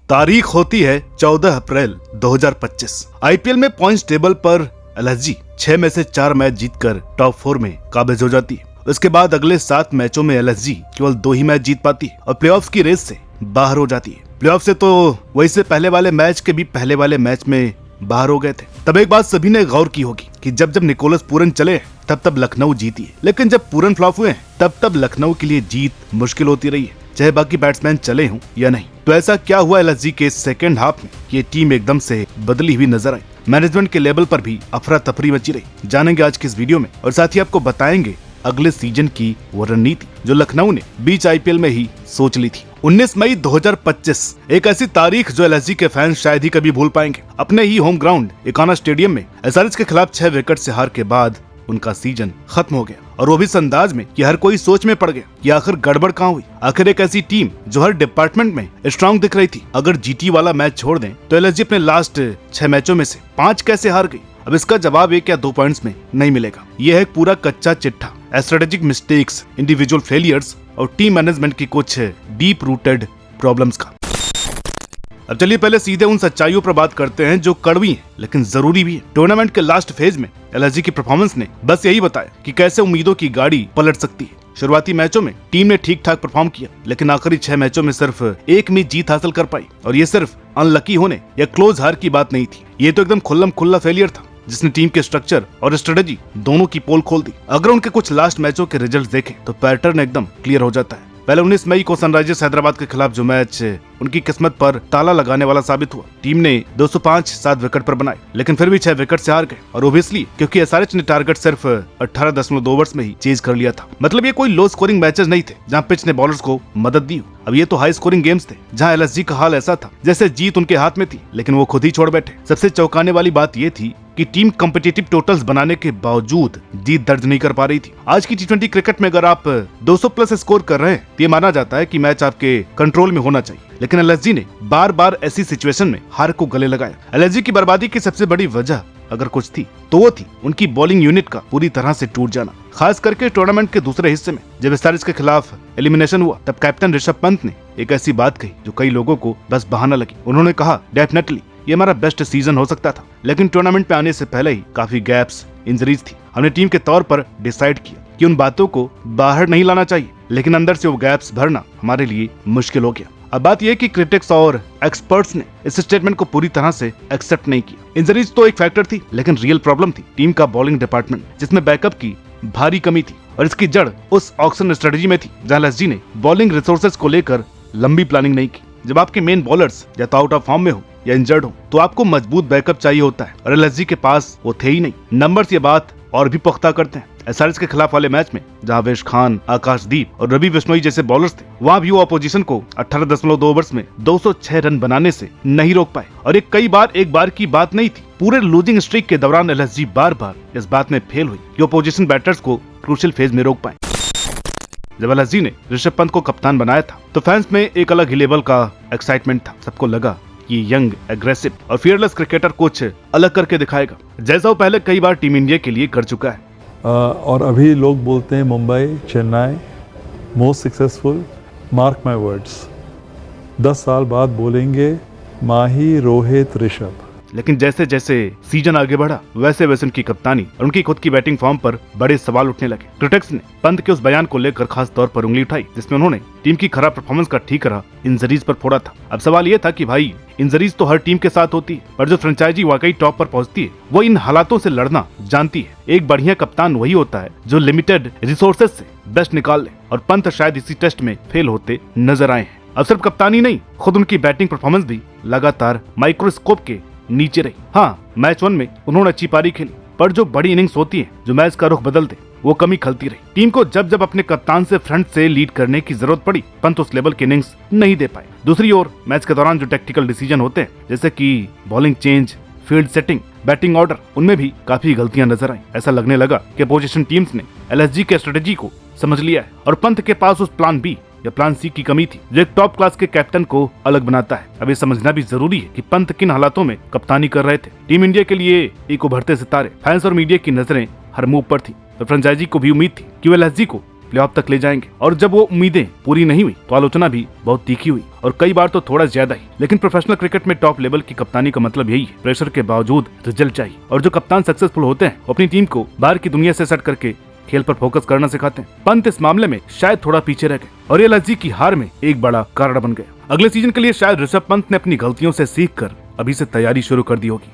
तारीख होती है 14 अप्रैल 2025। आईपीएल में पॉइंट्स टेबल पर एलएसजी 6 में से 4 मैच जीतकर टॉप 4 में काबिज हो जाती है। उसके बाद अगले 7 मैचों में एलएसजी केवल 2 ही मैच जीत पाती है और प्लेऑफ्स की रेस से बाहर हो जाती है। प्लेऑफ से तो वही से पहले वाले मैच के भी पहले वाले मैच में बाहर हो गए थे। तब एक बात सभी ने गौर की होगी कि जब जब निकोलस पूरन चले तब लखनऊ जीती है, लेकिन जब पूरन फ्लॉप हुए हैं तब लखनऊ के लिए जीत मुश्किल होती रही है, चाहे बाकी बैट्समैन चले हों या नहीं। तो ऐसा क्या हुआ एलएसजी के सेकंड हाफ में, ये टीम एकदम से बदली हुई नजर आई। मैनेजमेंट के लेवल पर भी अफरा तफरी मची रही। जानेंगे आज की इस वीडियो में और साथ ही आपको बताएंगे अगले सीजन की वो रणनीति जो लखनऊ ने बीच आईपीएल में ही सोच ली थी। 19 मई 2025 एक ऐसी तारीख जो एलएसजी के फैंस शायद ही कभी भूल पाएंगे। अपने ही होम ग्राउंड इकाना स्टेडियम में एसआरएच के खिलाफ 6 विकेट से हार के बाद उनका सीजन खत्म हो गया, और वो भी इस अंदाज में कि हर कोई सोच में पड़ गया कि आखिर गड़बड़ कहाँ हुई। आखिर एक ऐसी टीम जो हर डिपार्टमेंट में स्ट्रांग दिख रही थी, अगर जीटी वाला मैच छोड़ दें तो एलएसजी अपने लास्ट 6 मैचों में से 5 कैसे हार गई। अब इसका जवाब 1 या 2 पॉइंट्स में नहीं मिलेगा। यह है एक पूरा कच्चा चिट्ठा स्ट्रेटेजिक मिस्टेक्स, इंडिविजुअल फेलियर्स और टीम मैनेजमेंट की कुछ डीप रूटेड प्रॉब्लम्स का। अब चलिए पहले सीधे उन सच्चाइयों पर बात करते हैं जो कड़वी हैं लेकिन जरूरी भी है। टूर्नामेंट के लास्ट फेज में एलएसजी की परफॉर्मेंस ने बस यही बताया कि कैसे उम्मीदों की गाड़ी पलट सकती है। शुरुआती मैचों में टीम ने ठीक ठाक परफॉर्म किया, लेकिन आखिरी 6 मैचों में सिर्फ 1 में जीत हासिल कर पाई, और ये सिर्फ अनलकी होने या क्लोज हार की बात नहीं थी। ये तो एकदम खुल्लम खुल्ला फेलियर था जिसने टीम के स्ट्रक्चर और स्ट्रेटेजी दोनों की पोल खोल दी। अगर उनके कुछ लास्ट मैचों के रिजल्ट देखें तो पैटर्न एकदम क्लियर हो जाता है। पहले 19 मई को सनराइजर्स हैदराबाद के खिलाफ जो मैच उनकी किस्मत पर ताला लगाने वाला साबित हुआ। टीम ने 205 विकेट पर बनाए, लेकिन फिर भी 6 विकेट से हार गए, और वो भी इसलिए क्योंकि एसआरएच ने टारगेट सिर्फ 18.2 ओवर्स में ही चेज कर लिया था। मतलब ये कोई लो स्कोरिंग मैचेस नहीं थे जहां पिच ने बॉलर्स को मदद दी। अब ये तो हाई स्कोरिंग गेम्स थे जहां एलएसजी का हाल ऐसा था जैसे जीत उनके हाथ में थी, लेकिन वो खुद ही छोड़ बैठे। सबसे चौंकाने वाली बात ये थी कि टीम कॉम्पिटिटिव टोटल्स बनाने के बावजूद जीत दर्ज नहीं कर पा रही थी। आज की टी20 क्रिकेट में अगर आप 200 प्लस स्कोर कर रहे हैं तो ये माना जाता है कि मैच आपके कंट्रोल में होना चाहिए, लेकिन एलएसजी ने बार बार ऐसी सिचुएशन में हार को गले लगाया। एलएसजी की बर्बादी की सबसे बड़ी वजह अगर कुछ थी तो वो थी उनकी बॉलिंग यूनिट का पूरी तरह से टूट जाना। खास करके टूर्नामेंट के दूसरे हिस्से में जब एसआरएच के खिलाफ एलिमिनेशन हुआ तब कैप्टन ऋषभ पंत ने एक ऐसी बात कही जो कई लोगों को बस बहाना लगी। उन्होंने कहा, डेफिनेटली ये हमारा बेस्ट सीजन हो सकता था, लेकिन टूर्नामेंट पे आने से पहले ही काफी गैप्स, इंजरीज थी। हमने टीम के तौर पर डिसाइड किया कि उन बातों को बाहर नहीं लाना चाहिए, लेकिन अंदर से वो गैप्स भरना हमारे लिए मुश्किल हो गया। अब बात यह कि क्रिटिक्स और एक्सपर्ट्स ने इस स्टेटमेंट को पूरी तरह से एक्सेप्ट नहीं किया। इंजरीज तो एक फैक्टर थी, लेकिन रियल प्रॉब्लम थी टीम का बॉलिंग डिपार्टमेंट, जिसमें बैकअप की भारी कमी थी, और इसकी जड़ उस ऑक्शन स्ट्रेटेजी में थी जहां एलएसजी ने बॉलिंग रिसोर्सेज को लेकर लंबी प्लानिंग नहीं की। जब आपके मेन बॉलर्स या तो आउट ऑफ फॉर्म में हो या इंजर्ड हो तो आपको मजबूत बैकअप चाहिए होता है, और एलएसजी के पास वो थे ही नहीं। नंबर्स ये बात और भी पुख्ता करते हैं। एसआरएच के खिलाफ वाले मैच में जहां वेश खान, आकाशदीप और रवि बिश्नोई जैसे बॉलर्स थे, वहां भी वो अपोजिशन को 18.2 ओवर्स में 206 रन बनाने से नहीं रोक पाए, और एक बार की बात नहीं थी। पूरे लूजिंग स्ट्रीक के दौरान एलएसजी बार बार इस बात में फेल हुई कि अपोजिशन बैटर्स को क्रूशियल फेज में रोक पाए। जब एलएसजी ने ऋषभ पंत को कप्तान बनाया था तो फैंस में एक अलग ही लेवल का एक्साइटमेंट था। सबको लगा कि यंग, एग्रेसिव और फियरलेस क्रिकेटर कुछ अलग करके दिखाएगा, जैसा वो पहले कई बार टीम इंडिया के लिए कर चुका है। और अभी लोग बोलते हैं Mumbai, Chennai most successful. Mark my words, 10 साल बाद बोलेंगे माही, रोहित, ऋषभ। लेकिन जैसे जैसे सीजन आगे बढ़ा वैसे वैसे उनकी कप्तानी और उनकी खुद की बैटिंग फॉर्म पर बड़े सवाल उठने लगे। क्रिटिक्स ने पंत के उस बयान को लेकर खास तौर पर उंगली उठाई जिसमें उन्होंने टीम की खराब परफॉर्मेंस का ठीकरा इंजरीज पर फोड़ा था। अब सवाल ये था कि भाई, इंजरीज तो हर टीम के साथ होती है, पर जो फ्रेंचाइजी वाकई टॉप पर पहुंचती है वो इन हालातों से लड़ना जानती है। एक बढ़िया कप्तान वही होता है जो लिमिटेड रिसोर्सेज से बेस्ट निकाल ले, और पंत शायद इसी टेस्ट में फेल होते नजर आए हैं। अब सिर्फ कप्तानी नहीं, खुद उनकी बैटिंग परफॉर्मेंस भी लगातार माइक्रोस्कोप के नीचे रही। हाँ, मैच 1 में उन्होंने अच्छी पारी खेली, पर जो बड़ी इनिंग्स होती है जो मैच का रुख बदल दे वो कमी खलती रही। टीम को जब जब अपने कप्तान से फ्रंट से लीड करने की जरूरत पड़ी, पंत उस लेवल की इनिंग्स नहीं दे पाए। दूसरी ओर मैच के दौरान जो टेक्टिकल डिसीजन होते हैं जैसे कि bowling change, field setting, batting order, उनमें भी काफी गलतियां नजर आई। ऐसा लगने लगा कि अपोजिशन टीम्स ने एलएसजी के स्ट्रेटेजी को समझ लिया है और पंत के पास उस प्लान बी या प्लान सी की कमी थी जो एक टॉप क्लास के कैप्टन को अलग बनाता है। अब ये समझना भी जरूरी है कि पंत किन हालातों में कप्तानी कर रहे थे। टीम इंडिया के लिए एक उभरते सितारे, फैंस और मीडिया की नजरें हर मूव पर थी, तो फ्रेंचाइजी को भी उम्मीद थी कि वो एलएसजी को प्लेऑफ तक ले जाएंगे। और जब वो उम्मीदें पूरी नहीं हुई तो आलोचना भी बहुत तीखी हुई और कई बार तो थोड़ा ज्यादा ही। लेकिन प्रोफेशनल क्रिकेट में टॉप लेवल की कप्तानी का मतलब यही है, प्रेशर के बावजूद रिजल्ट चाहिए। और जो कप्तान सक्सेसफुल होते हैं वो अपनी टीम को बाहर की दुनिया से सट करके खेल पर फोकस करना सिखाते हैं। पंत इस मामले में शायद थोड़ा पीछे रह गए और ये एलएसजी की हार में एक बड़ा कारण बन गया। अगले सीजन के लिए शायद ऋषभ पंत ने अपनी गलतियों से सीखकर अभी से तैयारी शुरू कर दी होगी।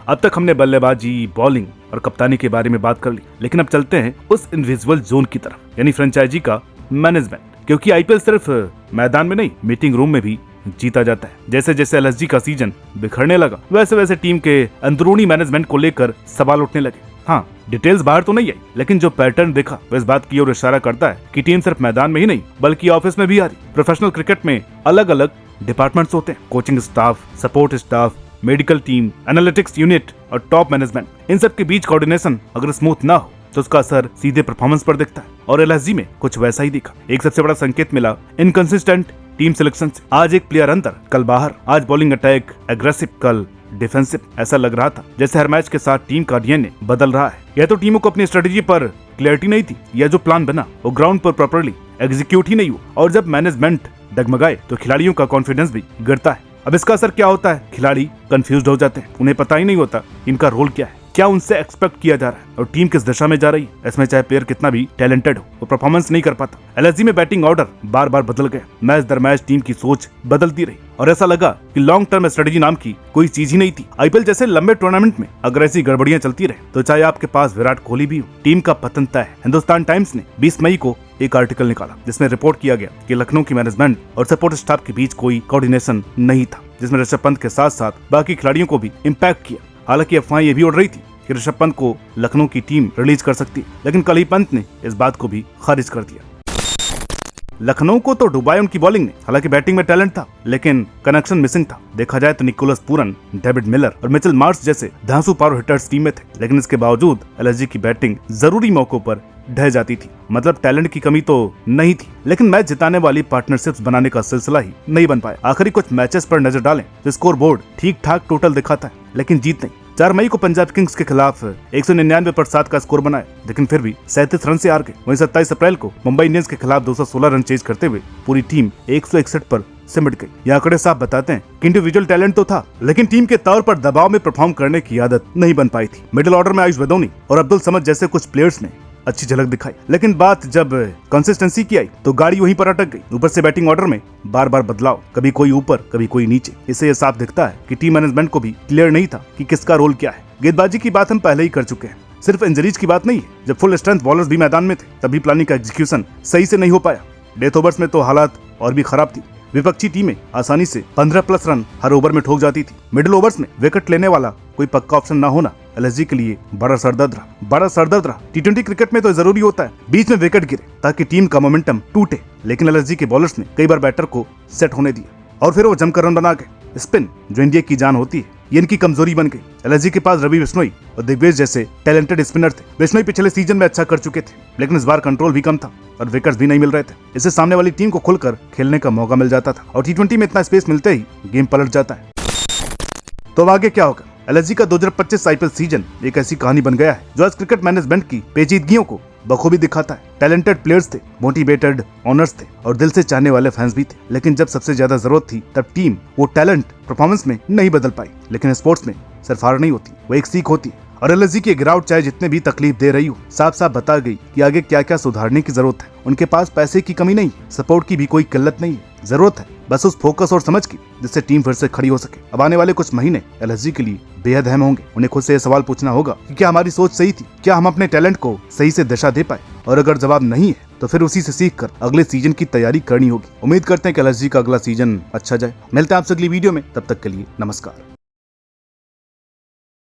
अब तक हमने बल्लेबाजी, बॉलिंग और कप्तानी के बारे में बात कर ली, लेकिन अब चलते हैं उस इनविजिबल जोन की तरफ, यानी फ्रेंचाइजी का मैनेजमेंट। क्योंकि आईपीएल सिर्फ मैदान में नहीं, मीटिंग रूम में भी जीता जाता है। जैसे जैसे एलएसजी का सीजन बिखरने लगा वैसे वैसे टीम के अंदरूनी मैनेजमेंट को लेकर सवाल उठने लगे। हाँ, डिटेल्स बाहर तो नहीं आई, लेकिन जो पैटर्न देखा वह इस बात की ओर इशारा करता है कि टीम सिर्फ मैदान में ही नहीं बल्कि ऑफिस में भी आ रही। प्रोफेशनल क्रिकेट में अलग अलग डिपार्टमेंट्स होते हैं, coaching staff, support staff, medical team, analytics unit और टॉप मैनेजमेंट। इन सब के बीच कोऑर्डिनेशन अगर स्मूथ ना हो तो उसका असर सीधे परफॉर्मेंस पर दिखता है और एलएसजी में कुछ वैसा ही दिखा। एक सबसे बड़ा संकेत मिला इनकंसिस्टेंट टीम सिलेक्शन से। आज एक प्लेयर अंदर, कल बाहर, आज बॉलिंग अटैक एग्रेसिव, कल डिफेंसिव। ऐसा लग रहा था जैसे हर मैच के साथ टीम का डीएनए बदल रहा है। या तो टीमों को अपनी स्ट्रेटेजी पर क्लैरिटी नहीं थी, या जो प्लान बना वो ग्राउंड पर प्रॉपर्ली एग्जीक्यूट ही नहीं हुआ। और जब मैनेजमेंट डगमगाए तो खिलाड़ियों का कॉन्फिडेंस भी गिरता है। अब इसका असर क्या होता है? खिलाड़ी कंफ्यूज्ड हो जाते हैं, उन्हें पता ही नहीं होता इनका रोल क्या है, क्या उनसे एक्सपेक्ट किया जा रहा है और टीम किस दिशा में जा रही है। इसमें चाहे प्लेयर कितना भी टैलेंटेड हो, वो परफॉर्मेंस नहीं कर पाता। एलएसजी में बैटिंग ऑर्डर बार बार बदल गया, मैच दर मैच टीम की सोच बदलती रही और ऐसा लगा कि लॉन्ग टर्म स्ट्रेटेजी नाम की कोई चीज ही नहीं थी। आईपीएल जैसे लंबे टूर्नामेंट में अगर ऐसी गड़बड़ियां चलती रहे तो चाहे आपके पास विराट कोहली भी हो, टीम का पतन तय है। हिंदुस्तान टाइम्स ने 20 मई को एक आर्टिकल निकाला जिसमें रिपोर्ट किया गया कि लखनऊ की मैनेजमेंट और सपोर्ट स्टाफ के बीच कोई कोऑर्डिनेशन नहीं था, जिसमें ऋषभ पंत के साथ साथ बाकी खिलाड़ियों को भी इम्पैक्ट किया। हालांकि अफवाहें ये भी उड़ रही थी कि ऋषभ पंत को लखनऊ की टीम रिलीज कर सकती है, लेकिन कल ही पंत ने इस बात को भी खारिज कर दिया। लखनऊ को तो डुबाया उनकी बॉलिंग ने। हालांकि बैटिंग में टैलेंट था लेकिन कनेक्शन मिसिंग था। देखा जाए तो निकोलस पूरन, डेविड मिलर और मिचेल मार्श जैसे धांसू पावर हिटर्स टीम में थे, लेकिन इसके बावजूद एलएसजी की बैटिंग जरूरी मौकों पर ढह जाती थी। मतलब टैलेंट की कमी तो नहीं थी, लेकिन मैच जिताने वाली पार्टनरशिप्स बनाने का सिलसिला ही नहीं बन पाया। आखिरी कुछ मैचेस पर नजर डालें तो स्कोर बोर्ड ठीक ठाक टोटल दिखाता है, लेकिन जीत नहीं। 4 मई को पंजाब किंग्स के खिलाफ 199 पर 7 का स्कोर बनाया, लेकिन फिर भी 37 रन से हार गए। वहीं 27 अप्रैल को मुंबई इंडियंस के खिलाफ 216 रन चेज करते हुए पूरी टीम 161 पर सिमट गई। ये आंकड़े साफ बताते हैं कि इंडिविजुअल टैलेंट तो था, लेकिन टीम के तौर पर दबाव में परफॉर्म करने की आदत नहीं बन पाई थी। मिडिल ऑर्डर में आयुष वेदोनी और अब्दुल समद जैसे कुछ प्लेयर्स ने अच्छी झलक दिखाई, लेकिन बात जब कंसिस्टेंसी की आई तो गाड़ी वहीं पर अटक गई। ऊपर से बैटिंग ऑर्डर में बार बार बदलाव, कभी कोई ऊपर कभी कोई नीचे। इससे यह साफ दिखता है कि टीम मैनेजमेंट को भी क्लियर नहीं था कि किसका रोल क्या है। गेंदबाजी की बात हम पहले ही कर चुके हैं, सिर्फ इंजरीज की बात नहीं है। जब फुल स्ट्रेंथ बॉलर्स भी मैदान में थे तभी प्लानिंग का एग्जीक्यूशन सही से नहीं हो पाया। डेथ ओवर्स में तो हालात और भी खराब थी। विपक्षी टीमें आसानी से 15+ रन हर ओवर में ठोक जाती थी। मिडिल ओवर्स में विकेट लेने वाला कोई पक्का ऑप्शन न होना एलएसजी के लिए बड़ा सरदर्द रहा। टी20 क्रिकेट में तो जरूरी होता है बीच में विकेट गिरे ताकि टीम का मोमेंटम टूटे, लेकिन एलएसजी के बॉलर्स ने कई बार बैटर को सेट होने दिया और फिर वो जमकर रन बना गए। स्पिन जो इंडिया की जान होती है, ये इनकी कमजोरी बन गई। एलएसजी के पास रवि बिश्नोई और दिग्विजय जैसे टैलेंटेड स्पिनर थे। बिश्नोई पिछले सीजन में अच्छा कर चुके थे, लेकिन इस बार कंट्रोल भी कम था और विकेट्स भी नहीं मिल रहे थे। इससे सामने वाली टीम को खुलकर खेलने का मौका मिल जाता था और टी20 में इतना स्पेस मिलते ही गेम पलट जाता है। तो अब आगे क्या होगा? एलएसजी का 2025 आईपीएल सीजन एक ऐसी कहानी बन गया है जो आज क्रिकेट मैनेजमेंट की पेचीदगियों को बखूबी दिखाता है। टैलेंटेड प्लेयर्स थे, मोटिवेटेड ओनर्स थे और दिल से चाहने वाले फैंस भी थे, लेकिन जब सबसे ज्यादा जरूरत थी तब टीम वो टैलेंट परफॉर्मेंस में नहीं बदल पाई। लेकिन स्पोर्ट्स में सिर्फ हार नहीं होती, वो एक सीख होती है और एलएसजी की गिरावट चाहे जितने भी तकलीफ दे रही हो, साफ साफ बता गई कि आगे क्या क्या सुधारने की जरूरत है। उनके पास पैसे की कमी नहीं, सपोर्ट की भी कोई किल्लत नहीं है, जरूरत है बस उस फोकस और समझ की जिससे टीम फिर से खड़ी हो सके। अब आने वाले कुछ महीने एलएसजी के लिए बेहद अहम होंगे। उन्हें खुद से यह सवाल पूछना होगा कि क्या हमारी सोच सही थी, क्या हम अपने टैलेंट को सही से दिशा दे पाए, और अगर जवाब नहीं है तो फिर उसी से सीखकर अगले सीजन की तैयारी करनी होगी। उम्मीद करते हैं कि एलएसजी का अगला सीजन अच्छा जाए। मिलते हैं आपसे अगली वीडियो में, तब तक के लिए नमस्कार।